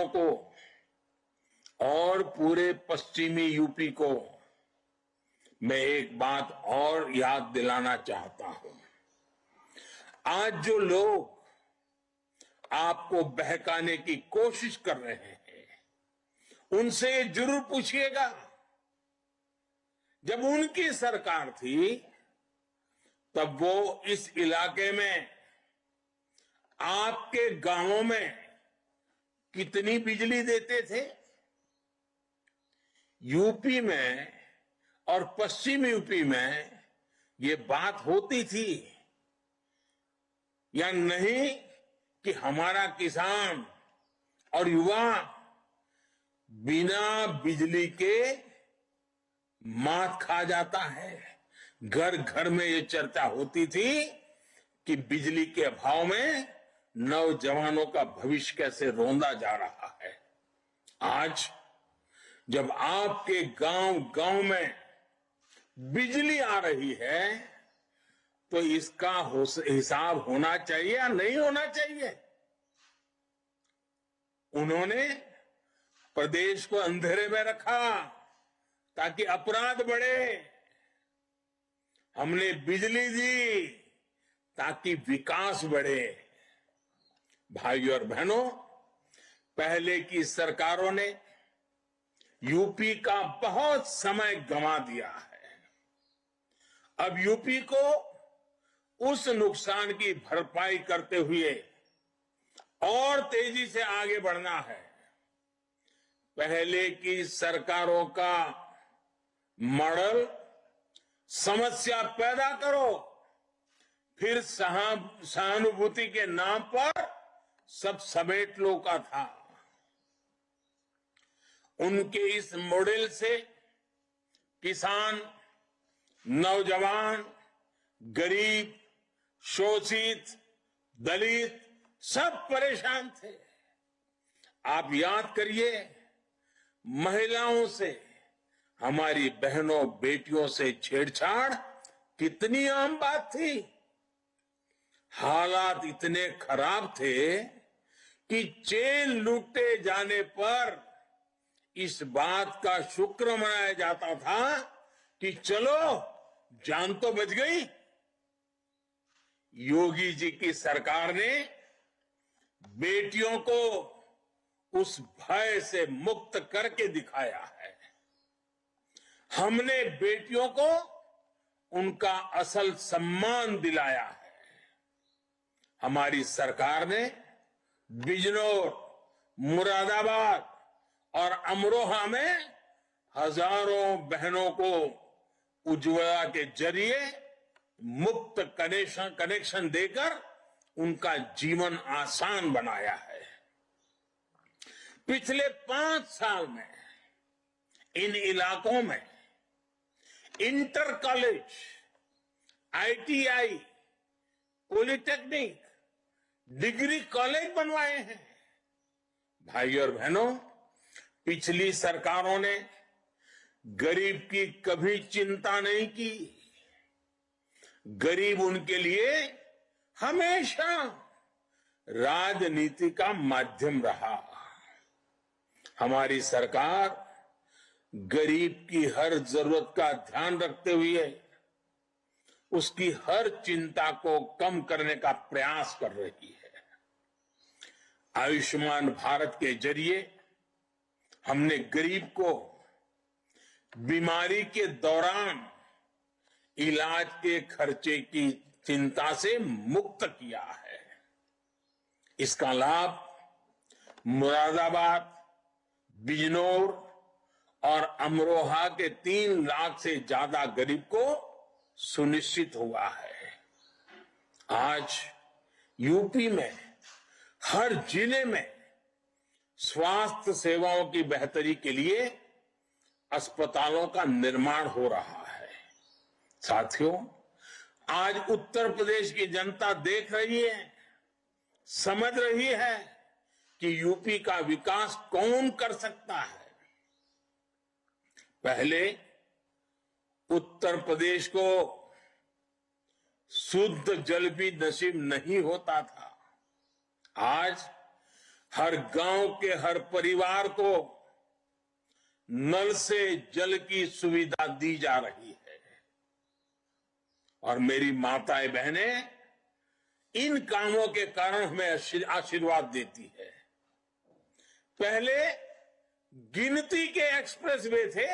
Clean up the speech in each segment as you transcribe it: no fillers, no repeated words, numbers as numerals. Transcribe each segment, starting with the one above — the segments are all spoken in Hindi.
को और पूरे पश्चिमी यूपी को मैं एक बात और याद दिलाना चाहता हूं। आज जो लोग आपको बहकाने की कोशिश कर रहे हैं, उनसे जरूर पूछिएगा, जब उनकी सरकार थी तब वो इस इलाके में आपके गांवों में कितनी बिजली देते थे? यूपी में और पश्चिम यूपी में ये बात होती थी या नहीं कि हमारा किसान और युवा बिना बिजली के मात खा जाता है? घर घर में ये चर्चा होती थी कि बिजली के अभाव में नौजवानों का भविष्य कैसे रोंदा जा रहा है। आज जब आपके गांव गांव में बिजली आ रही है तो इसका हिसाब होना चाहिए या नहीं होना चाहिए? उन्होंने प्रदेश को अंधेरे में रखा ताकि अपराध बढ़े। हमने बिजली दी ताकि विकास बढ़े। भाइयों और बहनों, पहले की सरकारों ने यूपी का बहुत समय गंवा दिया है। अब यूपी को उस नुकसान की भरपाई करते हुए और तेजी से आगे बढ़ना है। पहले की सरकारों का मॉडल समस्या पैदा करो, फिर सहानुभूति के नाम पर सब समेट लो का था। उनके इस मॉडल से किसान, नौजवान, गरीब, शोषित, दलित सब परेशान थे। आप याद करिए, महिलाओं से, हमारी बहनों बेटियों से छेड़छाड़ कितनी आम बात थी। हालात इतने खराब थे कि चेन लूटे जाने पर इस बात का शुक्र मनाया जाता था कि चलो जान तो बच गई। योगी जी की सरकार ने बेटियों को उस भय से मुक्त करके दिखाया है। हमने बेटियों को उनका असल सम्मान दिलाया है। हमारी सरकार ने बिजनौर, मुरादाबाद और अमरोहा में हजारों बहनों को उज्ज्वला के जरिए मुफ्त कनेक्शन देकर उनका जीवन आसान बनाया है। पिछले 5 साल में इन इलाकों में inter college, ITI, polytechnic, degree college बनवाए हैं। भाइयों और बहनों, पिछली सरकारों ने गरीब की कभी चिंता नहीं की। गरीब उनके लिए हमेशा राजनीति का माध्यम रहा। हमारी सरकार गरीब की हर जरूरत का ध्यान रखते हुए उसकी हर चिंता को कम करने का प्रयास कर रही है। आयुष्मान भारत के जरिए हमने गरीब को बीमारी के दौरान इलाज के खर्चे की चिंता से मुक्त किया है। इसका लाभ मुरादाबाद, बिजनौर और अमरोहा के 3 लाख से ज्यादा गरीब को सुनिश्चित हुआ है। आज यूपी में हर जिले में स्वास्थ्य सेवाओं की बेहतरी के लिए अस्पतालों का निर्माण हो रहा है। साथियों, आज उत्तर प्रदेश की जनता देख रही है, समझ रही है कि यूपी का विकास कौन कर सकता है। पहले उत्तर प्रदेश को शुद्ध जल भी नसीब नहीं होता था। आज हर गांव के हर परिवार को नल से जल की सुविधा दी जा रही है। और मेरी माताएं बहनें इन कामों के कारण हमें आशीर्वाद देती है। पहले गिनती के एक्सप्रेसवे थे,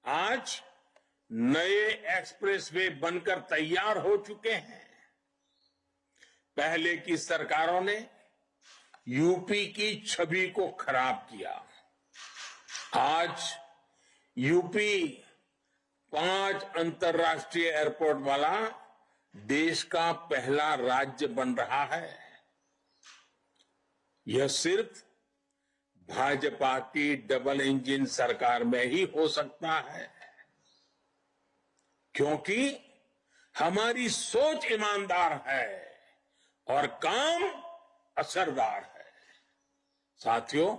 आज नए एक्सप्रेसवे बनकर तैयार हो चुके हैं। पहले की सरकारों ने यूपी की छवि को खराब किया। आज यूपी 5 अंतर्राष्ट्रीय एयरपोर्ट वाला देश का पहला राज्य बन रहा है। यह सिर्फ भाजपा की डबल इंजन सरकार में ही हो सकता है, क्योंकि हमारी सोच ईमानदार है और काम असरदार है। साथियों,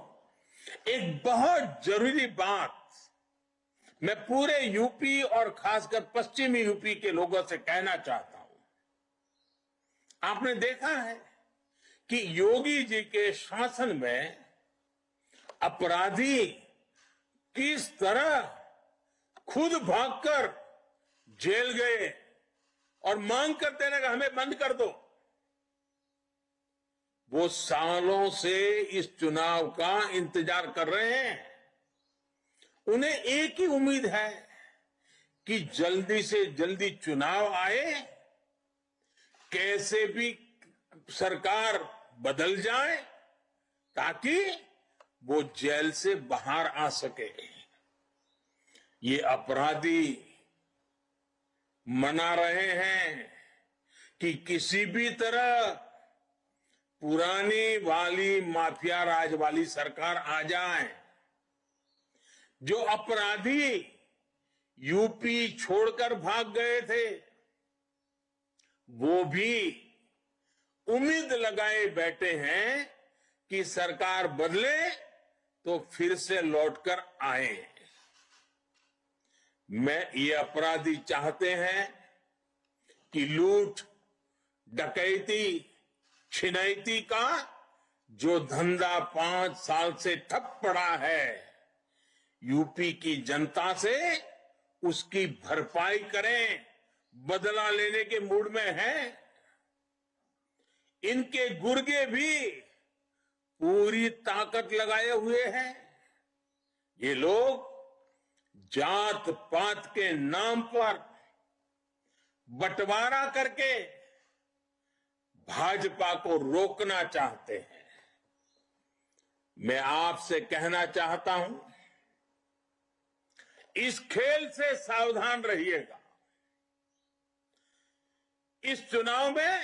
एक बहुत जरूरी बात मैं पूरे यूपी और खासकर पश्चिमी यूपी के लोगों से कहना चाहता हूं। आपने देखा है कि योगी जी के शासन में अपराधी किस तरह खुद भागकर जेल गए और मांग करते रहे कि हमें बंद कर दो। वो सालों से इस चुनाव का इंतजार कर रहे हैं। उन्हें एक ही उम्मीद है कि जल्दी से जल्दी चुनाव आए, कैसे भी सरकार बदल जाए ताकि वो जेल से बाहर आ सके। ये अपराधी मना रहे हैं कि किसी भी तरह पुरानी वाली माफिया राज वाली सरकार आ जाए। जो अपराधी यूपी छोड़कर भाग गए थे, वो भी उम्मीद लगाए बैठे हैं कि सरकार बदले तो फिर से लौटकर आए। ये अपराधी चाहते हैं कि लूट, डकैती, छिनैती का जो धंधा 5 साल से ठप पड़ा है, यूपी की जनता से उसकी भरपाई करें, बदला लेने के मूड में हैं। इनके गुर्गे भी पूरी ताकत लगाए हुए हैं। ये लोग जात पात के नाम पर बंटवारा करके भाजपा को रोकना चाहते हैं। मैं आपसे कहना चाहता हूं, इस खेल से सावधान रहिएगा। इस चुनाव में